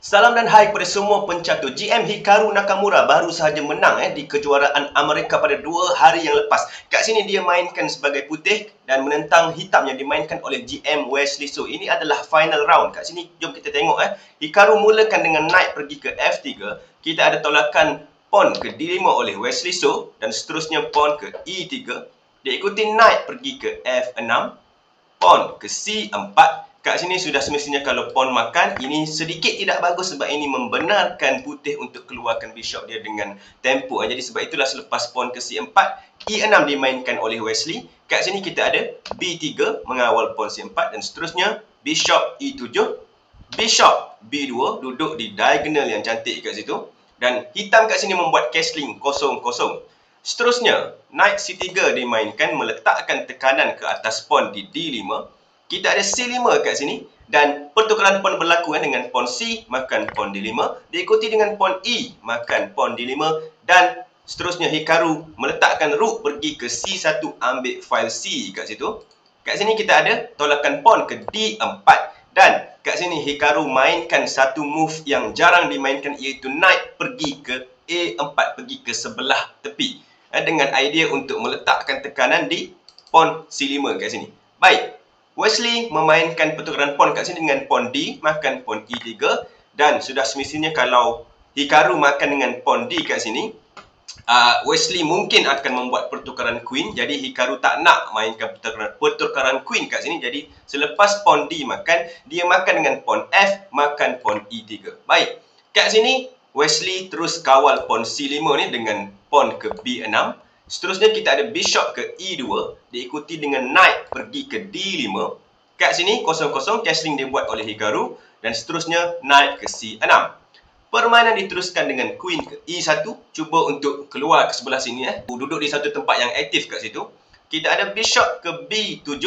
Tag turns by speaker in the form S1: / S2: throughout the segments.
S1: Salam dan hai kepada semua pencatur. GM Hikaru Nakamura baru sahaja menang di kejuaraan Amerika pada 2 hari yang lepas. Kat sini dia mainkan sebagai putih dan menentang hitam yang dimainkan oleh GM Wesley So. Ini adalah final round. Kat sini jom kita tengok. Hikaru mulakan dengan knight pergi ke F3. Kita ada tolakan pawn ke D5 oleh Wesley So dan seterusnya pawn ke E3. Diikuti knight pergi ke F6, pawn ke C4. Kat sini sudah semestinya kalau pawn makan, ini sedikit tidak bagus sebab ini membenarkan putih untuk keluarkan bishop dia dengan tempo. Jadi sebab itulah selepas pawn ke C4, E6 dimainkan oleh Wesley. Kat sini kita ada B3 mengawal pawn C4 dan seterusnya bishop E7, bishop B2 duduk di diagonal yang cantik kat situ. Dan hitam kat sini membuat castling 0-0. Seterusnya, knight C3 dimainkan meletakkan tekanan ke atas pawn di D5. Kita ada C5 kat sini dan pertukaran pawn berlaku dengan pawn C makan pawn D5, diikuti dengan pawn E makan pawn D5 dan seterusnya Hikaru meletakkan rook pergi ke C1 ambil file C kat situ. Kat sini kita ada tolakan pawn ke D4 dan kat sini Hikaru mainkan satu move yang jarang dimainkan iaitu knight pergi ke A4, pergi ke sebelah tepi dengan idea untuk meletakkan tekanan di pawn C5 kat sini. Baik. Wesley memainkan pertukaran pawn kat sini dengan pawn D makan pawn E3 dan sudah semestinya kalau Hikaru makan dengan pawn D kat sini, Wesley mungkin akan membuat pertukaran queen. Jadi Hikaru tak nak mainkan pertukaran queen kat sini. Jadi selepas pawn D makan, dia makan dengan pawn F makan pawn E3. Baik. Kat sini Wesley terus kawal pawn C5 ni dengan pawn ke B6. Seterusnya kita ada bishop ke E2 diikuti dengan knight pergi ke D5. Kat sini 0-0 castling dibuat oleh Hikaru dan seterusnya knight ke C6. Permainan diteruskan dengan queen ke E1, cuba untuk keluar ke sebelah sini duduk di satu tempat yang aktif kat situ. Kita ada bishop ke B7.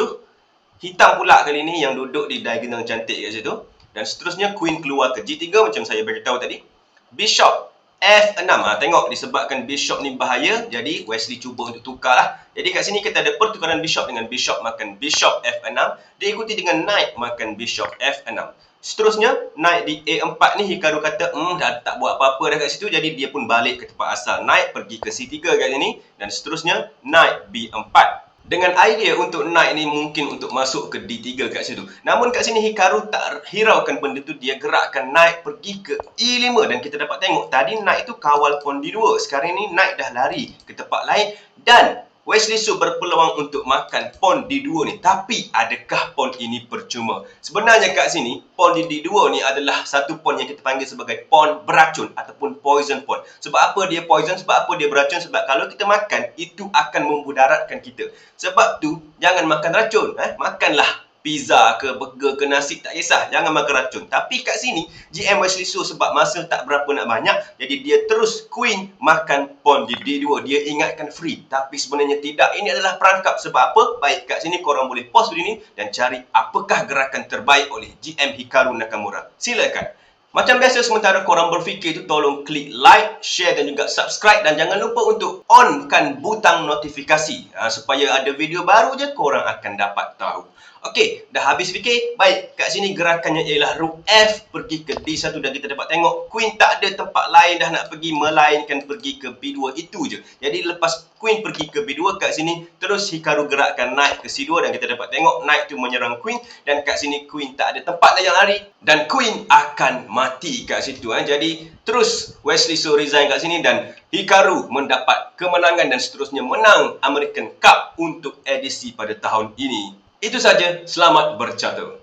S1: Hitam pula kali ini yang duduk di diagonal cantik kat situ. Dan seterusnya queen keluar ke G3 macam saya beritahu tadi. Bishop F6. Tengok disebabkan bishop ni bahaya, jadi Wesley cuba untuk tukarlah. Jadi kat sini kita ada pertukaran bishop dengan bishop makan bishop F6 diikuti dengan knight makan bishop F6. Seterusnya knight di A4 ni Hikaru kata dah tak buat apa-apa dah kat situ, jadi dia pun balik ke tempat asal. Knight pergi ke C3 kat sini dan seterusnya knight B4. Dengan idea untuk knight ni mungkin untuk masuk ke D3 kat situ. Namun kat sini Hikaru tak hiraukan benda tu, dia gerakkan knight pergi ke E5 dan kita dapat tengok tadi knight tu kawal pawn D2. Sekarang ni knight dah lari ke tempat lain dan Wesley So berpeluang untuk makan pawn D2 ni. Tapi adakah pawn ini percuma? Sebenarnya kat sini pawn di D2 ni adalah satu pawn yang kita panggil sebagai pawn beracun ataupun poison pawn. Sebab apa dia poison? Sebab apa dia beracun? Sebab kalau kita makan, itu akan memudaratkan kita. Sebab tu jangan makan racun. Makanlah pizza ke burger ke nasi, tak kisah, jangan makan racun. Tapi kat sini GM Wesley So sebab masa tak berapa nak banyak, jadi dia terus queen makan pawn di D2. Dia ingatkan free, tapi sebenarnya tidak. Ini adalah perangkap. Sebab apa? Baik, kat sini korang boleh pause video ni dan cari apakah gerakan terbaik oleh GM Hikaru Nakamura. Silakan. Macam biasa, sementara korang berfikir tu, tolong klik like, share dan juga subscribe dan jangan lupa untuk onkan butang notifikasi supaya ada video baru je korang akan dapat tahu. Okey, dah habis fikir? Baik, kat sini gerakannya ialah rook F pergi ke D1 dan kita dapat tengok queen tak ada tempat lain dah nak pergi melainkan pergi ke B2, itu je. Jadi lepas queen pergi ke B2, kat sini terus Hikaru gerakkan knight ke C2 dan kita dapat tengok knight tu menyerang queen dan kat sini queen tak ada tempat lain yang lari dan queen akan mati kat situ. Jadi terus Wesley So resign kat sini dan Hikaru mendapat kemenangan dan seterusnya menang American Cup untuk edisi pada tahun ini. Itu saja, selamat bercatur.